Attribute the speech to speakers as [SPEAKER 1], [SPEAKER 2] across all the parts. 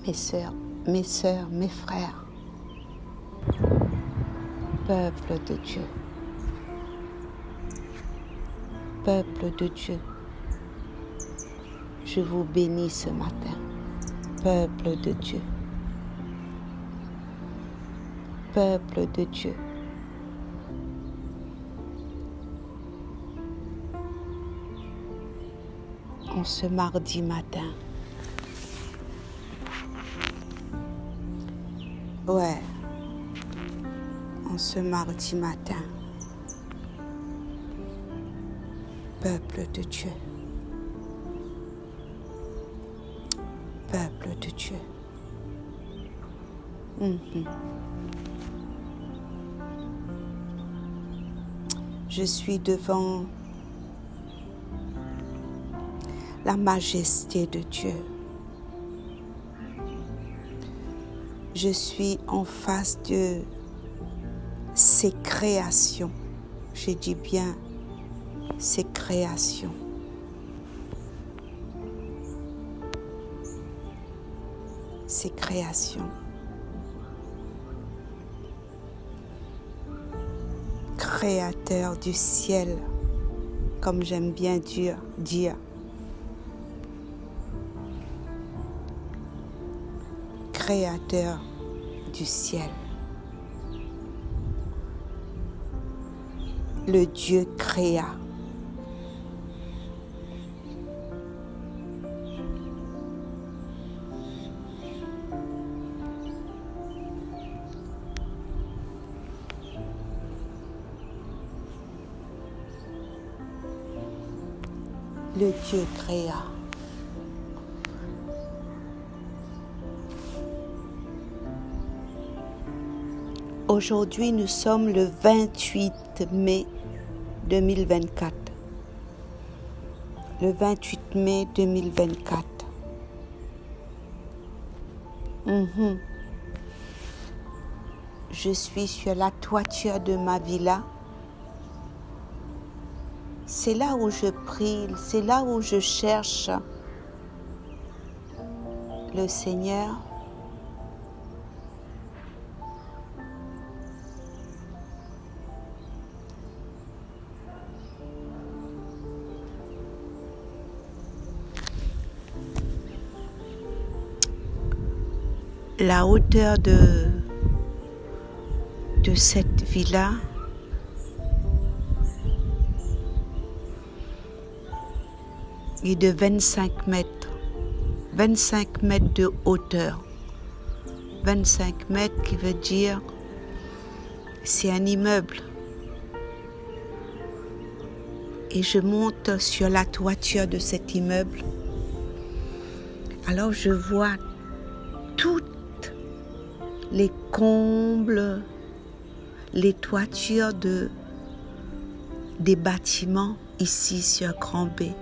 [SPEAKER 1] mes sœurs, mes frères, peuple de Dieu, je vous bénis ce matin, peuple de Dieu, en ce mardi matin. Ouais, en ce mardi matin, peuple de Dieu, Je suis devant la majesté de Dieu. Je suis en face de ses créations. Je dis bien ses créations. Ses créations. Créateur du ciel, comme j'aime bien dire. Créateur du ciel. Le Dieu créa. Le Dieu créa. Aujourd'hui, nous sommes le 28 mai 2024. Le 28 mai 2024. Je suis sur la toiture de ma villa. C'est là où je prie, c'est là où je cherche le Seigneur. La hauteur de cette villa est de 25 mètres. 25 mètres de hauteur. 25 mètres qui veut dire c'est un immeuble. Et je monte sur la toiture de cet immeuble. Alors je vois toutes les combles, les toitures des bâtiments ici sur Grand B.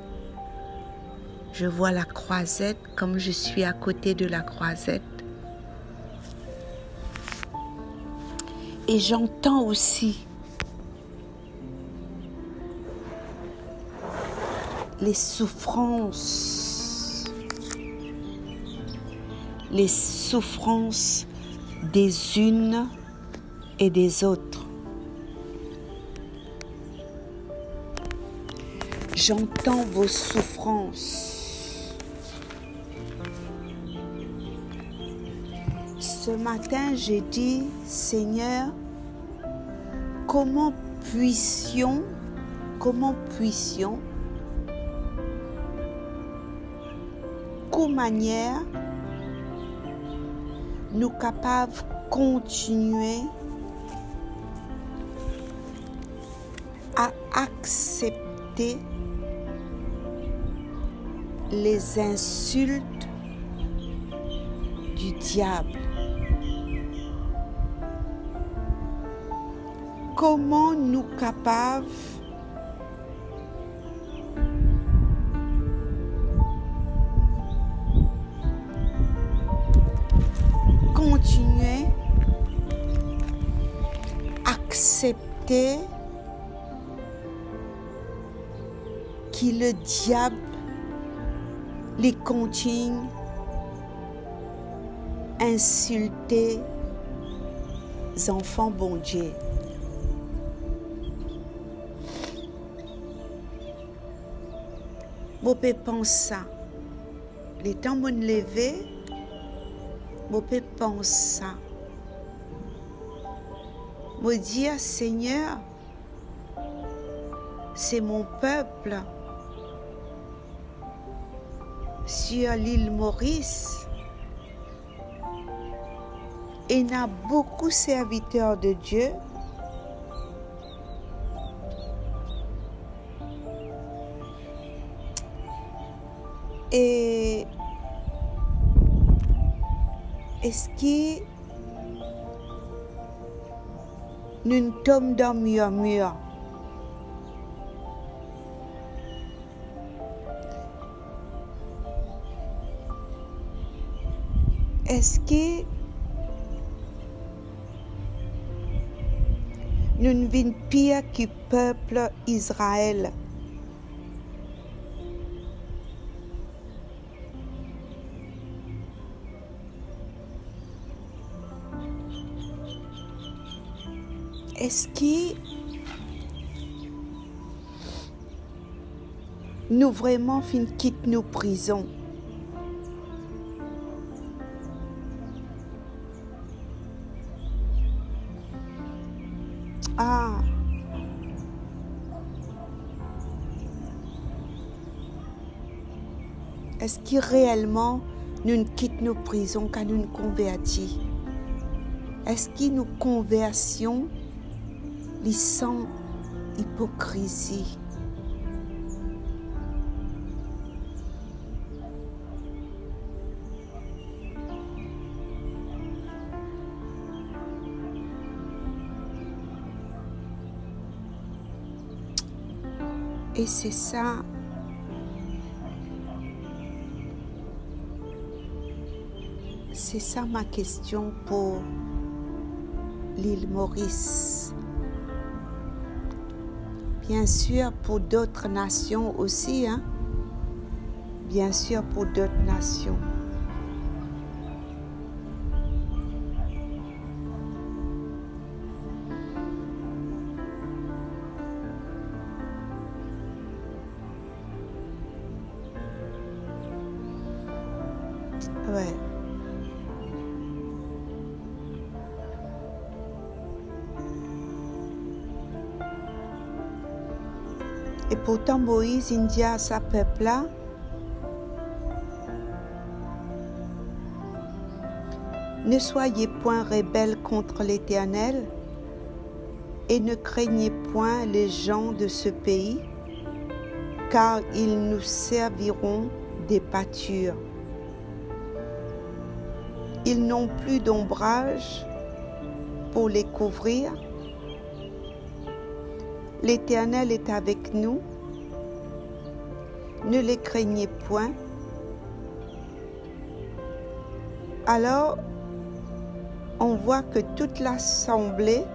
[SPEAKER 1] Je vois la croisette, comme je suis à côté de la croisette. Et j'entends aussi les souffrances des unes et des autres. J'entends vos souffrances. Ce matin, j'ai dit, Seigneur, comment puissions, manière nous capables continuer à accepter les insultes du diable. Comment nous capables continuer à accepter que le diable les continue insulter les enfants bon Dieu. Je peux penser ça. Les temps où je me lever, je peux penser ça. Je dis, Seigneur, c'est mon peuple sur l'île Maurice. Et il y a beaucoup de serviteurs de Dieu et est-ce que nous tombons dans le murmure? Est-ce que nous ne sommes pire que le peuple Israël? Est-ce que nous vraiment quittons nos prisons? Ah, est-ce que réellement nous quittons nos prisons quand nous nous convertis? Est-ce que nous conversions sans hypocrisie? Et c'est ça, ma question pour l'île Maurice. Bien sûr pour d'autres nations aussi, hein? Bien sûr pour d'autres nations. Ouais. Et pourtant Moïse il dit à sa peuple-là, ne soyez point rebelles contre l'Éternel et ne craignez point les gens de ce pays, car ils nous serviront des pâtures. Ils n'ont plus d'ombrage pour les couvrir. L'Éternel est avec nous. Ne les craignez point. Alors, on voit que toute l'assemblée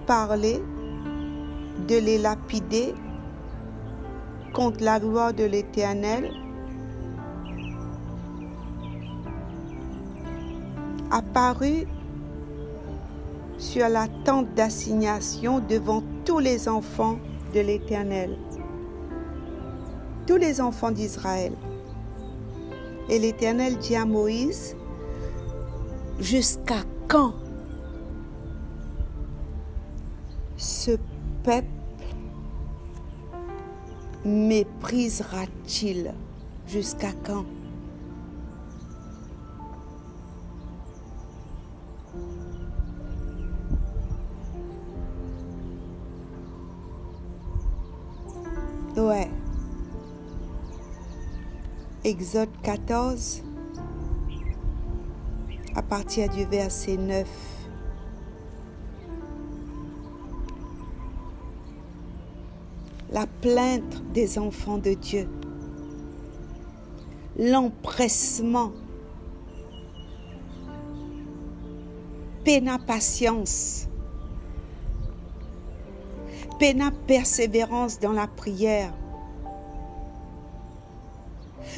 [SPEAKER 1] parlait de les lapider contre la gloire de l'Éternel, apparut sur la tente d'assignation devant tous les enfants de l'Éternel, tous les enfants d'Israël. Et l'Éternel dit à Moïse, « Jusqu'à quand ce peuple méprisera-t-il? Jusqu'à quand? » Ouais. Exode 14, à partir du verset 9. La plainte des enfants de Dieu, l'empressement, peine à patience, peine à persévérance dans la prière.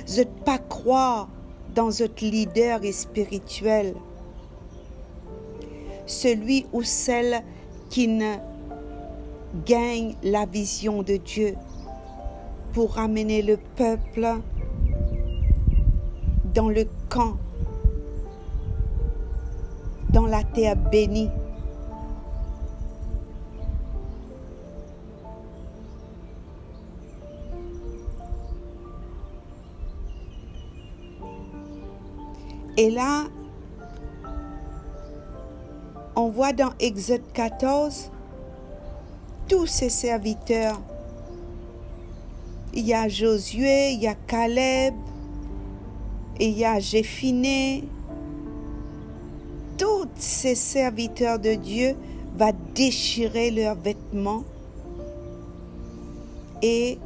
[SPEAKER 1] Je ne pas croire dans votre leader spirituel. Celui ou celle qui ne gagne la vision de Dieu pour ramener le peuple dans le camp, dans la terre bénie. Et là, on voit dans Exode 14 tous ces serviteurs. Il y a Josué, il y a Caleb, il y a Jéphiné. Tous ces serviteurs de Dieu vont déchirer leurs vêtements. Et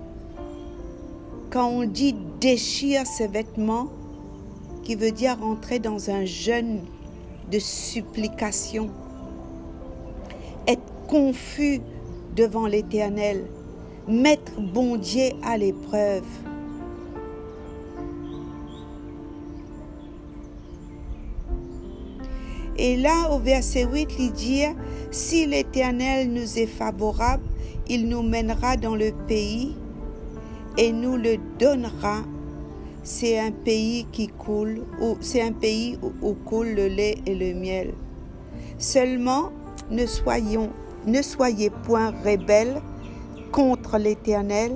[SPEAKER 1] quand on dit déchire ses vêtements, qui veut dire entrer dans un jeûne de supplication, être confus devant l'Éternel, mettre bon Dieu à l'épreuve. Et là, au verset 8, il dit, « Si l'Éternel nous est favorable, il nous mènera dans le pays et nous le donnera. C'est un pays qui coule, c'est un pays où coule le lait et le miel. Seulement, ne soyez point rebelles contre l'Éternel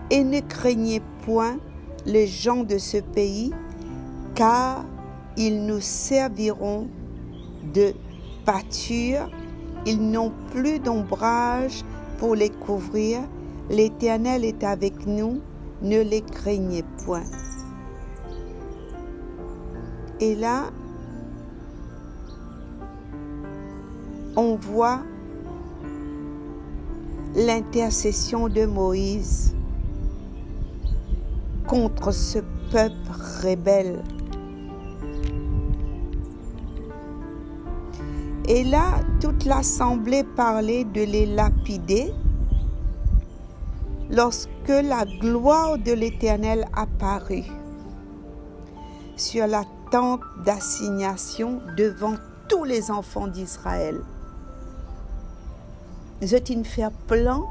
[SPEAKER 1] et ne craignez point les gens de ce pays, car ils nous serviront de pâture. Ils n'ont plus d'ombrage pour les couvrir. L'Éternel est avec nous, ne les craignez point. » Et là, on voit l'intercession de Moïse contre ce peuple rebelle. Et là, toute l'assemblée parlait de les lapider lorsque la gloire de l'Éternel apparut sur la tente d'assignation devant tous les enfants d'Israël. Je t'ai fait plan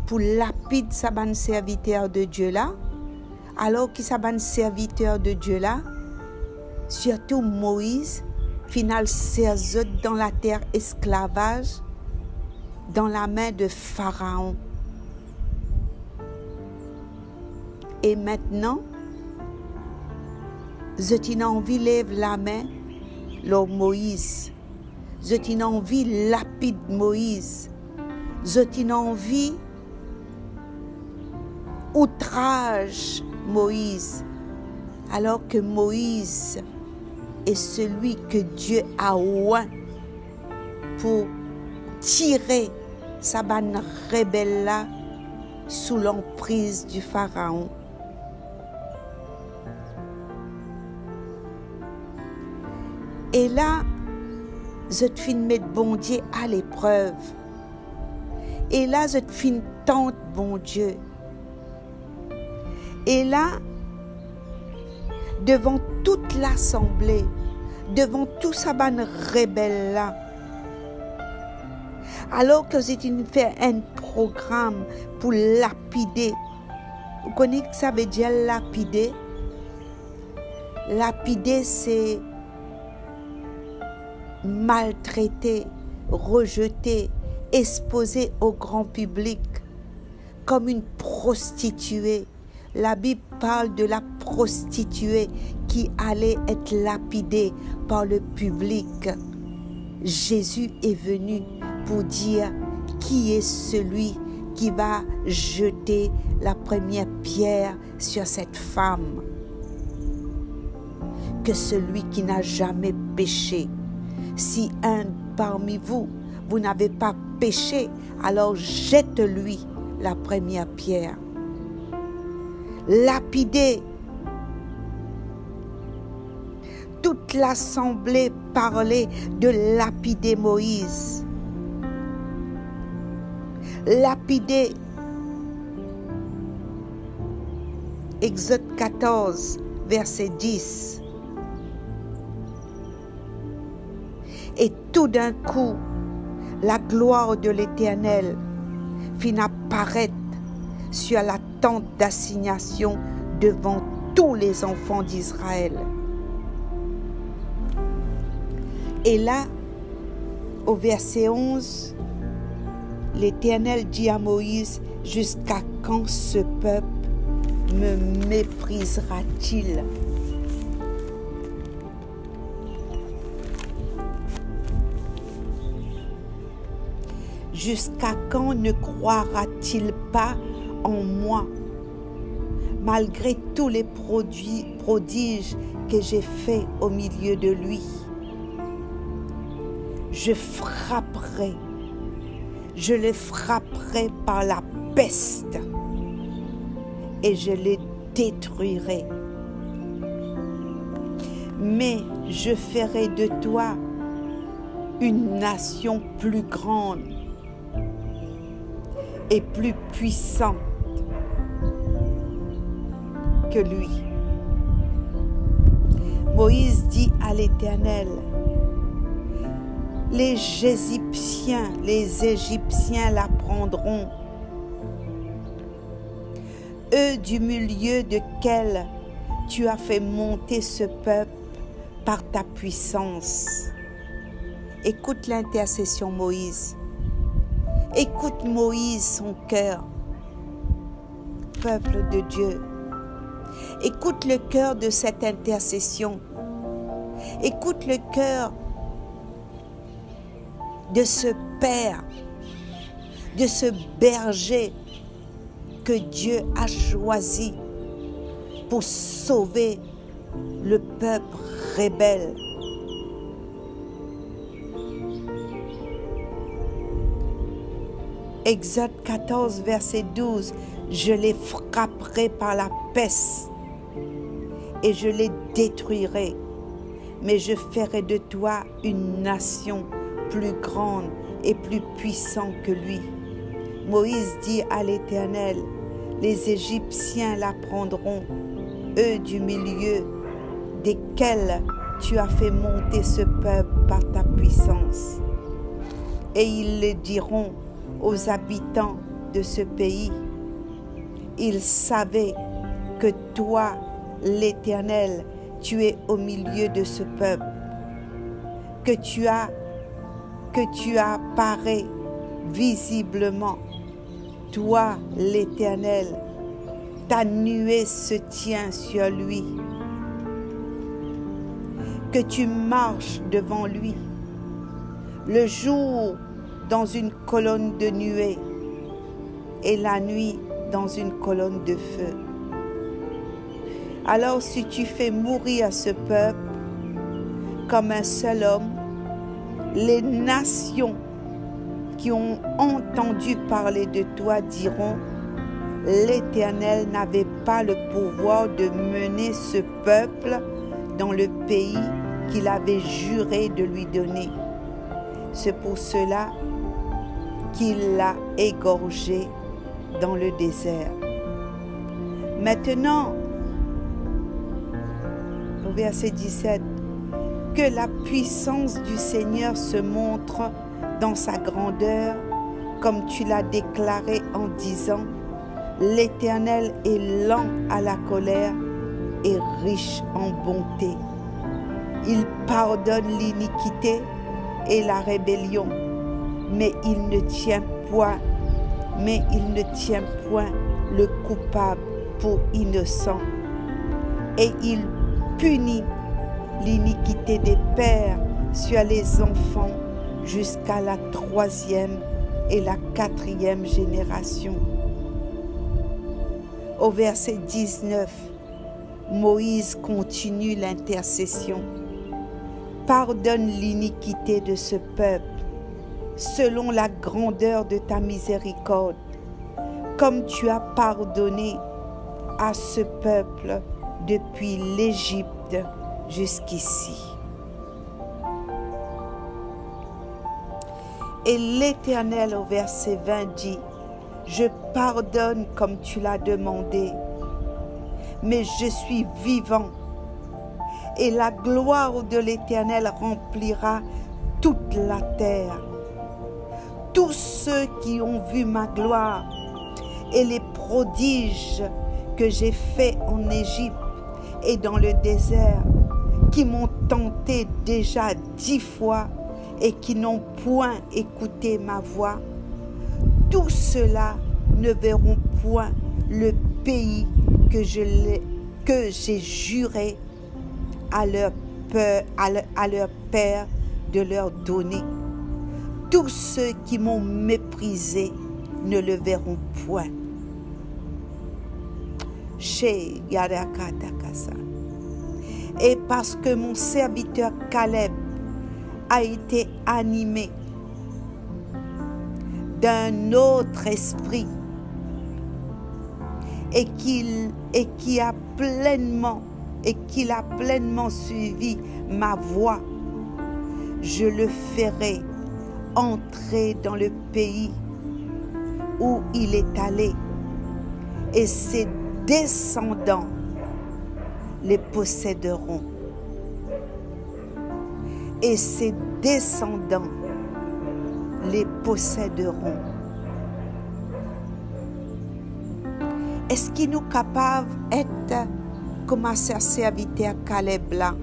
[SPEAKER 1] pour lapider sa bonne serviteur de Dieu là, alors que sa bonne serviteur de Dieu là, surtout Moïse, final serre dans la terre esclavage, dans la main de Pharaon. Et maintenant, je t'ai envie lève la main, le Moïse. Je t'ai envie lapide Moïse. Je t'ai envie outrage Moïse. Alors que Moïse est celui que Dieu a oint pour tirer sa banne rebelle là sous l'emprise du Pharaon. Et là, je te finis mettre bon Dieu à l'épreuve. Et là, je te finis tente bon Dieu. Et là, devant toute l'assemblée, devant tout ça ban rebelle là, alors que j'ai fait un programme pour lapider. Vous connaissez ce que ça veut dire lapider? Lapider, c'est maltraité, rejeté, exposé au grand public comme une prostituée. La Bible parle de la prostituée qui allait être lapidée par le public. Jésus est venu pour dire qui est celui qui va jeter la première pierre sur cette femme. Que celui qui n'a jamais péché. Si un parmi vous, vous n'avez pas péché, alors jette-lui la première pierre. Lapider. Toute l'assemblée parlait de lapider Moïse. Lapider. Exode 14, verset 10. Et tout d'un coup, la gloire de l'Éternel fit apparaître sur la tente d'assignation devant tous les enfants d'Israël. Et là, au verset 11, l'Éternel dit à Moïse, « Jusqu'à quand ce peuple me méprisera-t-il » ? Jusqu'à quand ne croira-t-il pas en moi, malgré tous les prodiges que j'ai faits au milieu de lui? Je le frapperai par la peste et je le détruirai. Mais je ferai de toi une nation plus grande et plus puissante que lui. Moïse dit à l'Éternel, les Égyptiens la prendront, eux du milieu duquel tu as fait monter ce peuple par ta puissance. Écoute l'intercession Moïse. Écoute Moïse, son cœur, peuple de Dieu. Écoute le cœur de cette intercession. Écoute le cœur de ce Père, de ce berger que Dieu a choisi pour sauver le peuple rebelle. Exode 14, verset 12, « Je les frapperai par la peste et je les détruirai, mais je ferai de toi une nation plus grande et plus puissante que lui. » Moïse dit à l'Éternel, « Les Égyptiens la prendront, eux du milieu desquels tu as fait monter ce peuple par ta puissance. Et ils le diront aux habitants de ce pays. Ils savaient que toi, l'Éternel, tu es au milieu de ce peuple, que tu apparais visiblement. Toi, l'Éternel, ta nuée se tient sur lui, que tu marches devant lui, le jour dans une colonne de nuée et la nuit dans une colonne de feu. Alors si tu fais mourir ce peuple comme un seul homme, les nations qui ont entendu parler de toi diront, l'Éternel n'avait pas le pouvoir de mener ce peuple dans le pays qu'il avait juré de lui donner. C'est pour cela qu'il l'a égorgé dans le désert. Maintenant, au verset 17, que la puissance du Seigneur se montre dans sa grandeur, comme tu l'as déclaré en disant, l'Éternel est lent à la colère et riche en bonté. Il pardonne l'iniquité et la rébellion, mais il ne tient point le coupable pour innocent. Et il punit l'iniquité des pères sur les enfants jusqu'à la 3e et la 4e génération. Au verset 19, Moïse continue l'intercession. Pardonne l'iniquité de ce peuple, selon la grandeur de ta miséricorde, comme tu as pardonné à ce peuple depuis l'Égypte jusqu'ici. Et l'Éternel au verset 20 dit, je pardonne comme tu l'as demandé, mais je suis vivant. Et la gloire de l'Éternel remplira toute la terre. Tous ceux qui ont vu ma gloire et les prodiges que j'ai faits en Égypte et dans le désert, qui m'ont tenté déjà 10 fois et qui n'ont point écouté ma voix, tous ceux-là ne verront point le pays que j'ai juré à leur père de leur donner. Tous ceux qui m'ont méprisé ne le verront point. Et parce que mon serviteur Caleb a été animé d'un autre esprit et qu'il a pleinement suivi ma voix, je le ferai entrer dans le pays où il est allé, et ses descendants les posséderont. Et ses descendants les posséderont. Est-ce qu'il nous capable d'être comme un serviteur Caleb là?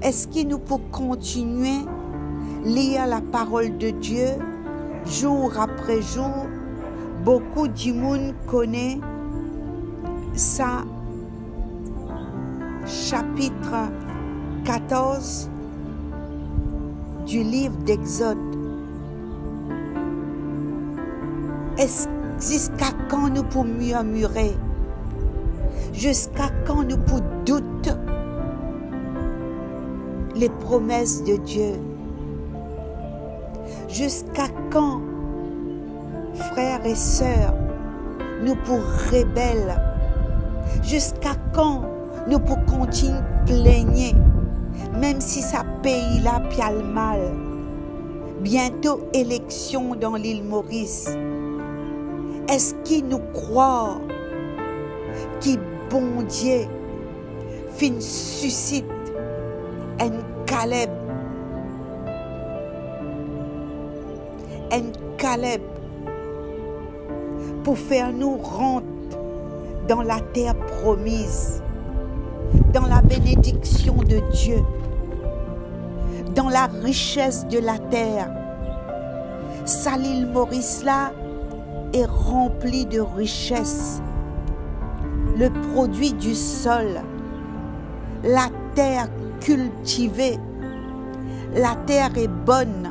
[SPEAKER 1] Est-ce qu'il nous peut continuer à lire la parole de Dieu jour après jour? Beaucoup de monde connaît ça, chapitre 14 du livre d'Exode. Jusqu'à quand nous pouvons murmurer? Jusqu'à quand nous pouvons douter les promesses de Dieu? Jusqu'à quand, frères et sœurs, nous pouvons rebelles? Jusqu'à quand nous pouvons continuer à plaigner, même si ça pays là puis le mal? Bientôt élection dans l'île Maurice. Est-ce qu'il nous croit qui bon Dieu fin suscite un Caleb pour faire nous rentrer dans la terre promise, dans la bénédiction de Dieu, dans la richesse de la terre? Ça, l'île Maurice là est remplie de richesses. Le produit du sol, la terre cultivée, la terre est bonne,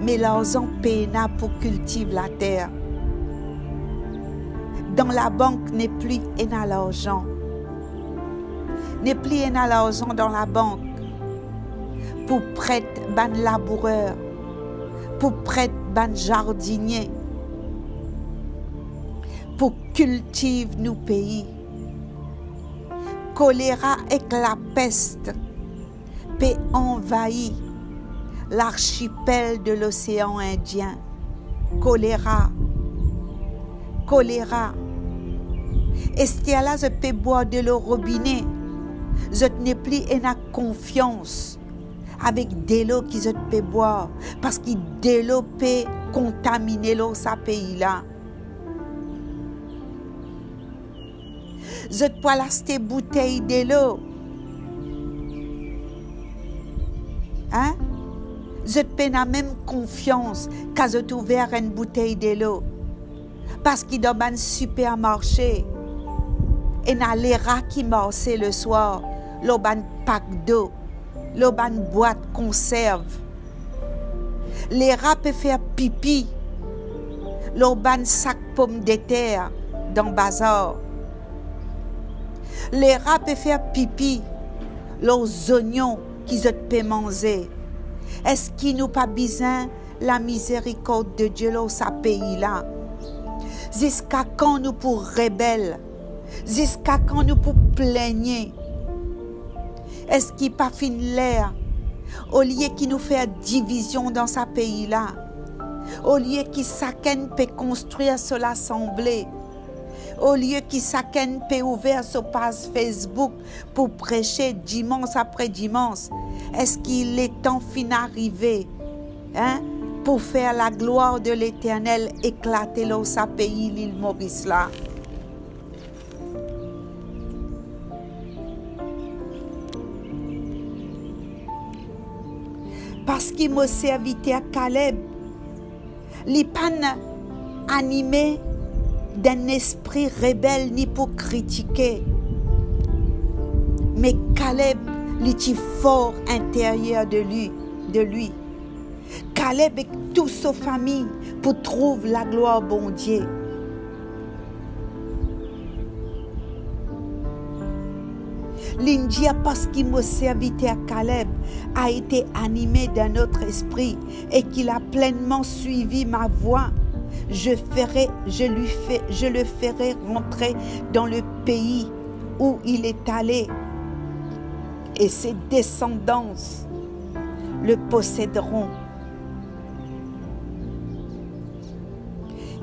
[SPEAKER 1] mais l'argent peina pour cultiver la terre. Dans la banque n'est plus un l'argent. N'est plus un l'argent dans la banque pour prêter ban laboureur, pour prêter ban jardinier, pour cultiver nos pays. Choléra et la peste peut envahir l'archipel de l'océan Indien. Choléra. Est-ce que là je peux boire de l'eau robinet? Je n'ai plus une confiance avec de l'eau qui je peux boire parce que de l'eau peut contaminer l'eau sa pays là. Je peux acheter bouteille de l'eau. Hein? Je peux la même confiance quand je trouve une bouteille de l'eau. Parce qu'il dans un supermarché, et dans les rats qui marchent le soir, l'auban pack d'eau, l'auban boîte conserve. Les rats peuvent faire pipi, l'auban sac pomme de terre dans le bazar. Les rats peuvent faire pipi, leurs oignons qu'ils peuvent manger. Est-ce qu'il nous pas besoin la miséricorde de Dieu dans ce pays-là? Jusqu'à quand nous pour rebelles? Jusqu'à quand nous pour plaigner? Est-ce qu'il pas fin l'air? Au lieu qu'il nous fait division dans ce pays-là, au lieu qu'il chacun peut construire sur l'assemblée, Au lieu qu'il s'aken peut ouvert sur page Facebook pour prêcher dimanche après dimanche. Est-ce qu'il est temps fin arrivé, hein, pour faire la gloire de l'Éternel éclater dans sa pays, l'île Maurice là? Parce qu'il m'a servi à Caleb, il pas animé d'un esprit rebelle ni pour critiquer. Mais Caleb, il est fort intérieur de lui. Caleb et toute sa famille pour trouver la gloire bon Dieu. L'India, parce qu'il m'a servi à Caleb, a été animé d'un autre esprit et qu'il a pleinement suivi ma voie. Je le ferai rentrer dans le pays où il est allé et ses descendants le posséderont.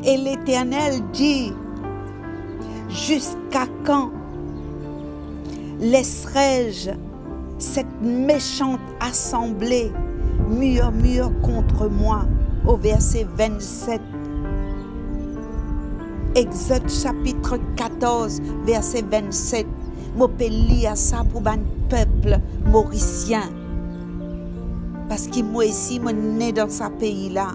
[SPEAKER 1] Et l'Éternel dit, jusqu'à quand laisserai-je cette méchante assemblée murmure contre moi? Au verset 27. Exode chapitre 14, verset 27. Je peux lire ça pour un peuple mauricien. Parce que moi ici, je suis né dans ce pays-là.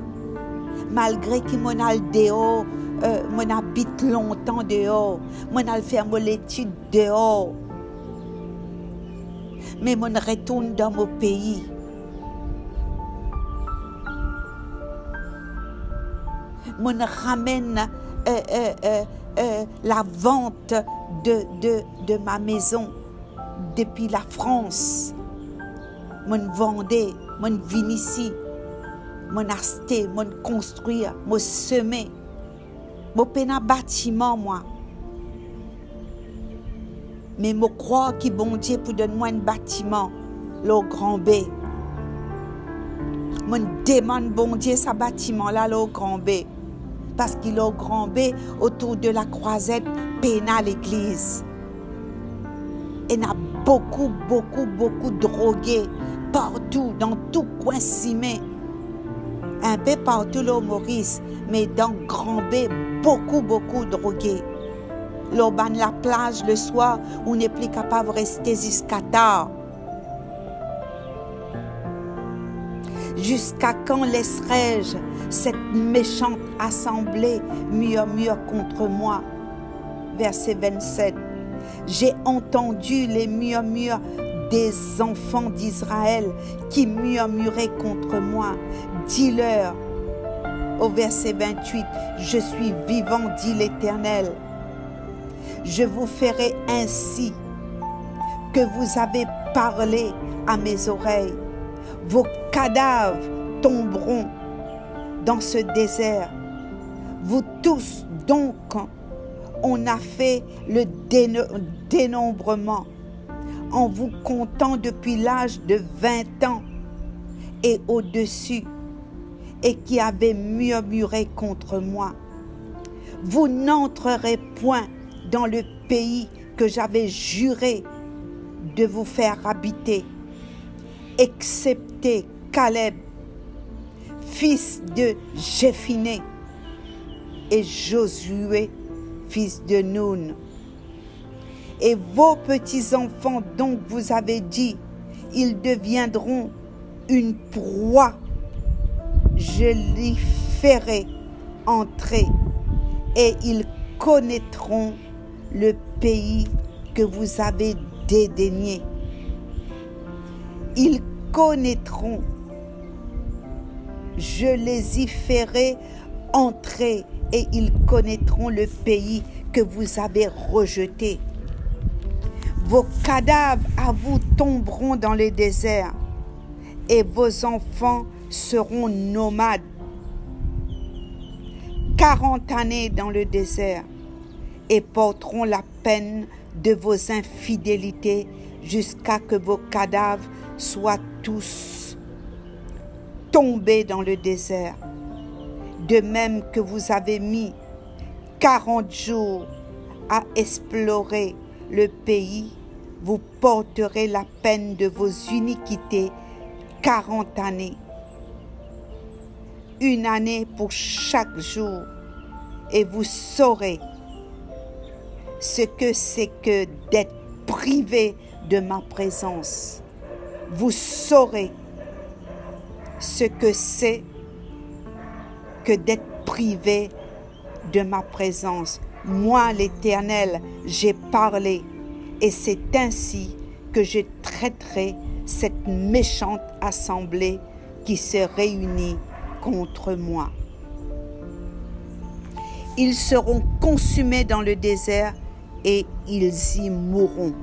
[SPEAKER 1] Malgré que je suis dehors, je habite longtemps dehors. Je fais mon étude dehors. Mais je retourne dans mon pays. Je ramène la vente de ma maison depuis la France. Je vendais, je viens ici. Je acheter, je construire, je semer. Je fais un bâtiment, moi. Mais je crois que bon Dieu pour donner moi un bâtiment, le Grand B. Je demande bon Dieu ce bâtiment-là, le Grand B. Parce qu'il est au Grand B, autour de la croisette, pénal l'église. Et il y a beaucoup de drogués partout, dans tout coin cimé. Un peu partout là au Maurice, mais dans Grand B, beaucoup de drogués. L'auban la plage le soir, on n'est plus capable de rester jusqu'à tard. Jusqu'à quand laisserai-je cette méchante assemblée murmure contre moi? Verset 27. J'ai entendu les murmures des enfants d'Israël qui murmuraient contre moi. Dis-leur, au verset 28, je suis vivant, dit l'Éternel. Je vous ferai ainsi que vous avez parlé à mes oreilles. Vos cadavres tomberont dans ce désert. Vous tous, donc, on a fait le dénombrement en vous comptant depuis l'âge de 20 ans et au-dessus, et qui avez murmuré contre moi. Vous n'entrerez point dans le pays que j'avais juré de vous faire habiter, excepté Caleb, fils de Jéphiné, et Josué, fils de Nun. Et vos petits-enfants, donc vous avez dit, ils deviendront une proie. Je les ferai entrer et ils connaîtront le pays que vous avez dédaigné. Ils connaîtront. Je les y ferai entrer et ils connaîtront le pays que vous avez rejeté. Vos cadavres à vous tomberont dans le désert et vos enfants seront nomades. 40 années dans le désert et porteront la peine de vos infidélités jusqu'à que vos cadavres soient tous tombés dans le désert. De même que vous avez mis 40 jours à explorer le pays, vous porterez la peine de vos iniquités 40 années. 1 année pour chaque jour, et vous saurez ce que c'est que d'être privé de ma présence. Vous saurez ce que c'est que d'être privé de ma présence. Moi, l'Éternel, j'ai parlé, et c'est ainsi que je traiterai cette méchante assemblée qui se réunit contre moi. Ils seront consumés dans le désert et ils y mourront.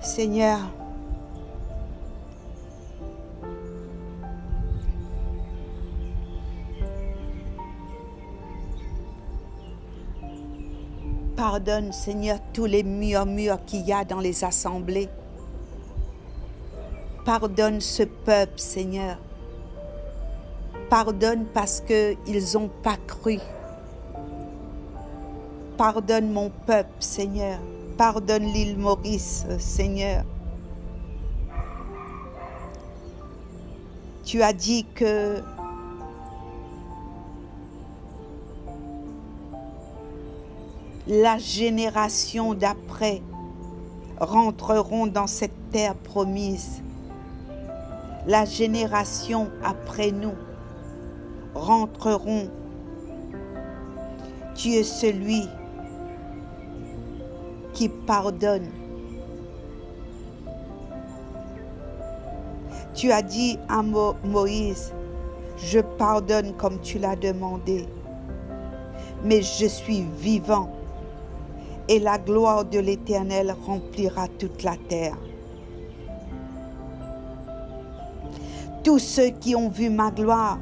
[SPEAKER 1] Seigneur, pardonne, Seigneur, tous les murmures qu'il y a dans les assemblées. Pardonne ce peuple, Seigneur. Pardonne parce qu'ils n'ont pas cru. Pardonne mon peuple, Seigneur. Pardonne l'île Maurice, Seigneur. Tu as dit que la génération d'après rentreront dans cette terre promise. La génération après nous rentreront. Tu es celui qui pardonne. Tu as dit à Moïse, je pardonne comme tu l'as demandé, mais je suis vivant et la gloire de l'Éternel remplira toute la terre. Tous ceux qui ont vu ma gloire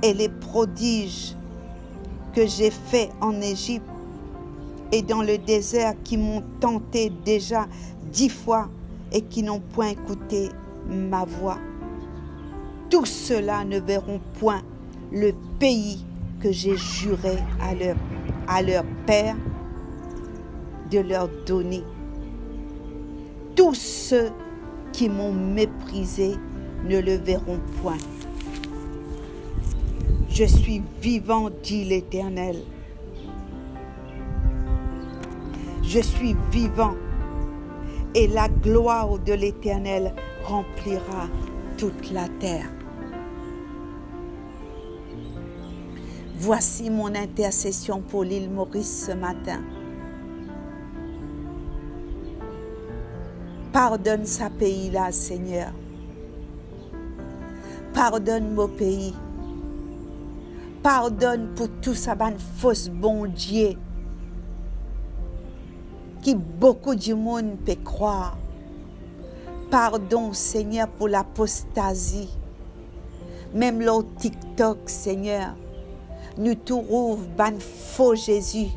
[SPEAKER 1] et les prodiges que j'ai faits en Égypte et dans le désert, qui m'ont tenté déjà 10 fois et qui n'ont point écouté ma voix. Tous ceux-là ne verront point le pays que j'ai juré à leur père de leur donner. Tous ceux qui m'ont méprisé ne le verront point. Je suis vivant, dit l'Éternel. Je suis vivant et la gloire de l'Éternel remplira toute la terre. Voici mon intercession pour l'île Maurice ce matin. Pardonne ce pays-là, Seigneur. Pardonne mon pays. Pardonne pour tout ça, ban fausse bon Dieu. Qui beaucoup de monde peut croire. Pardon, Seigneur, pour l'apostasie. Même le TikTok, Seigneur, nous trouvons ban faux Jésus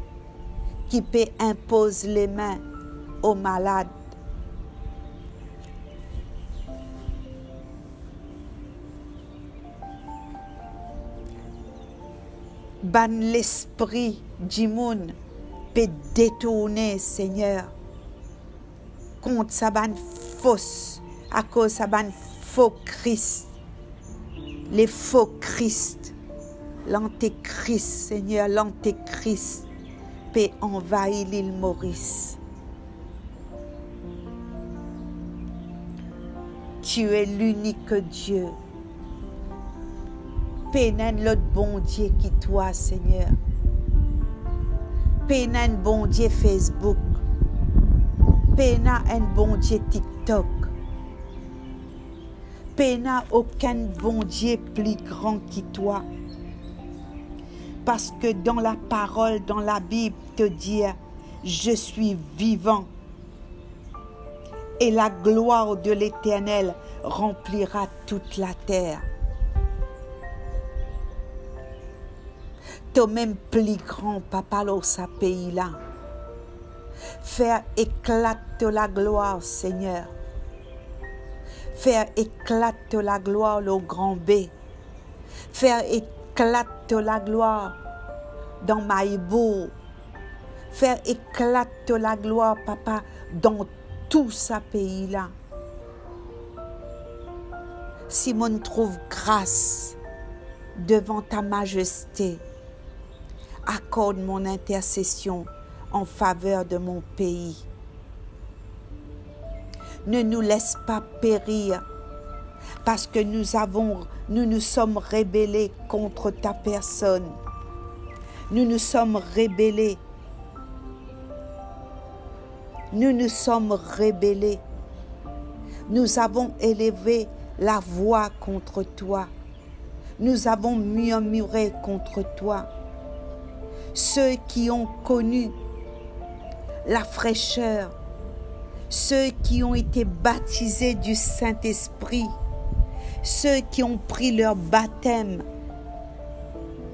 [SPEAKER 1] qui peut imposer les mains aux malades. Ban l'esprit du monde peut détourner, Seigneur, contre sa ban fausse, à cause sa ban faux Christ, les faux Christ, l'antéchrist, Seigneur, l'antéchrist peut envahir l'île Maurice. Tu es l'unique Dieu. Pénène l'autre bon Dieu qui toi, Seigneur. Pénène bon Dieu Facebook. Pénène un bon Dieu TikTok. Pénène aucun bon Dieu plus grand que toi. Parce que dans la parole, dans la Bible, te dire, je suis vivant. Et la gloire de l'Éternel remplira toute la terre. Toi même plus grand, papa, dans ce pays-là. Faire éclate la gloire, Seigneur. Faire éclate la gloire au grand B. Faire éclate la gloire dans Maïbourg. Faire éclate la gloire, papa, dans tout ce pays-là. Si mon trouve grâce devant ta majesté, accorde mon intercession en faveur de mon pays. Ne nous laisse pas périr parce que nous nous sommes rebellés contre ta personne. Nous nous sommes rebellés. Nous nous sommes rebellés. Nous avons élevé la voix contre toi. Nous avons murmuré contre toi. Ceux qui ont connu la fraîcheur, ceux qui ont été baptisés du Saint-Esprit, ceux qui ont pris leur baptême,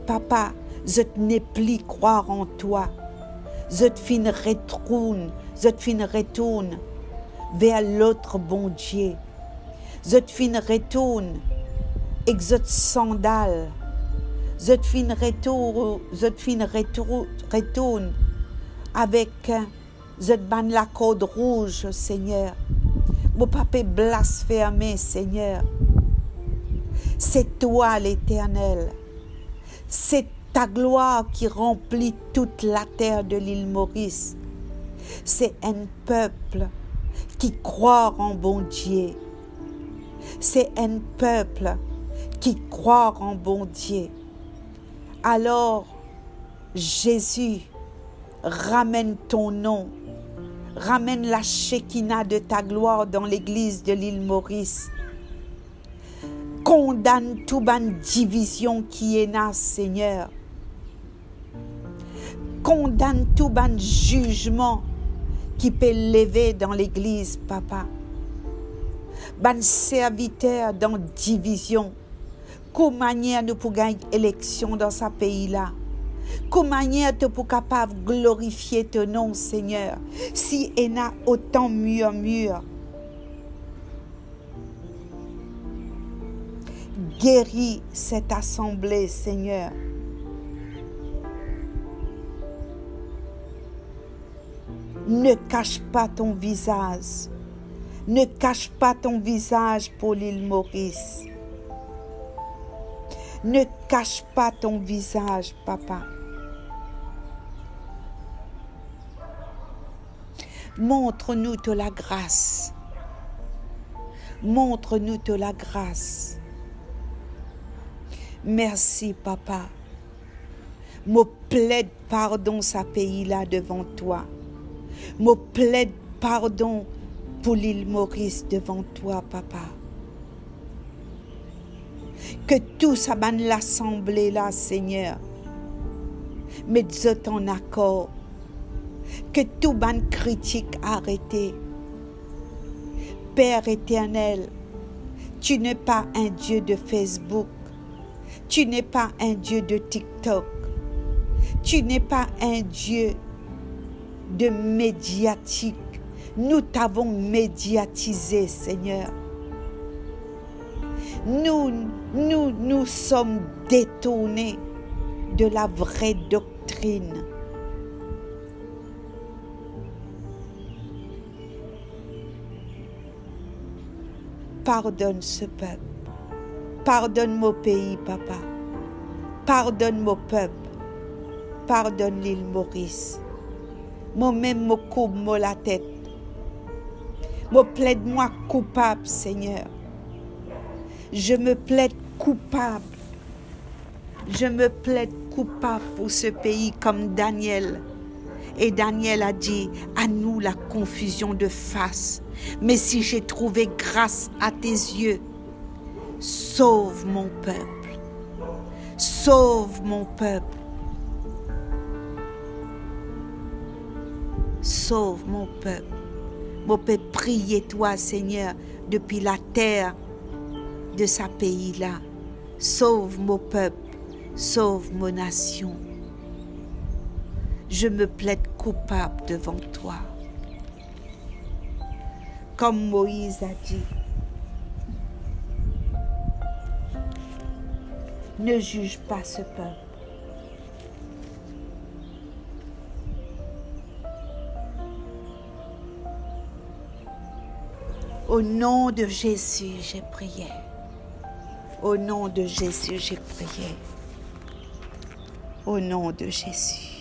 [SPEAKER 1] papa, je n'ai plus croire en toi. Je retourne vers l'autre bon Dieu. Je retourne et je sandale. Je retourne avec la corde rouge, Seigneur. Mon papa blasphémé, Seigneur. C'est toi l'Éternel. C'est ta gloire qui remplit toute la terre de l'île Maurice. C'est un peuple qui croit en bon Dieu. C'est un peuple qui croit en bon Dieu. Alors, Jésus, ramène ton nom, ramène la Shekinah de ta gloire dans l'église de l'île Maurice. Condamne toute bonne division qui est là, Seigneur. Condamne tout bon jugement qui peut lever dans l'église, papa. Ban serviteur dans division. Comment nous pouvons gagner élection dans ce pays-là? Comment nous pouvons capable de glorifier ton nom, Seigneur, si il y a autant murmure? Guéris cette assemblée, Seigneur. Ne cache pas ton visage. Ne cache pas ton visage pour l'île Maurice. Ne cache pas ton visage, papa. Montre-nous de la grâce. Montre-nous de la grâce. Merci, papa. Me plaide pardon ce pays-là devant toi. Me plaide pardon pour l'île Maurice devant toi, papa. Que tout ça ban l'assemblée là, Seigneur, mette en accord. Que tout ban critique arrêté. Père éternel, tu n'es pas un Dieu de Facebook. Tu n'es pas un Dieu de TikTok. Tu n'es pas un Dieu de médiatique. Nous t'avons médiatisé, Seigneur. Nous sommes détournés de la vraie doctrine. Pardonne ce peuple. Pardonne mon pays, papa. Pardonne mon peuple. Pardonne l'île Maurice. Moi-même, me coupe la tête. Me plaide-moi coupable, Seigneur. Je me plaide coupable. Je me plaide coupable pour ce pays comme Daniel. Et Daniel a dit, à nous la confusion de face. Mais si j'ai trouvé grâce à tes yeux, sauve mon peuple. Sauve mon peuple. Sauve mon peuple. Mon peuple, priez toi, Seigneur, depuis la terre de ce pays-là. Sauve mon peuple. Sauve mon nation. Je me plaide coupable devant toi. comme Moïse a dit. Ne juge pas ce peuple. Au nom de Jésus, j'ai prié. Au nom de Jésus, j'ai prié. Au nom de Jésus.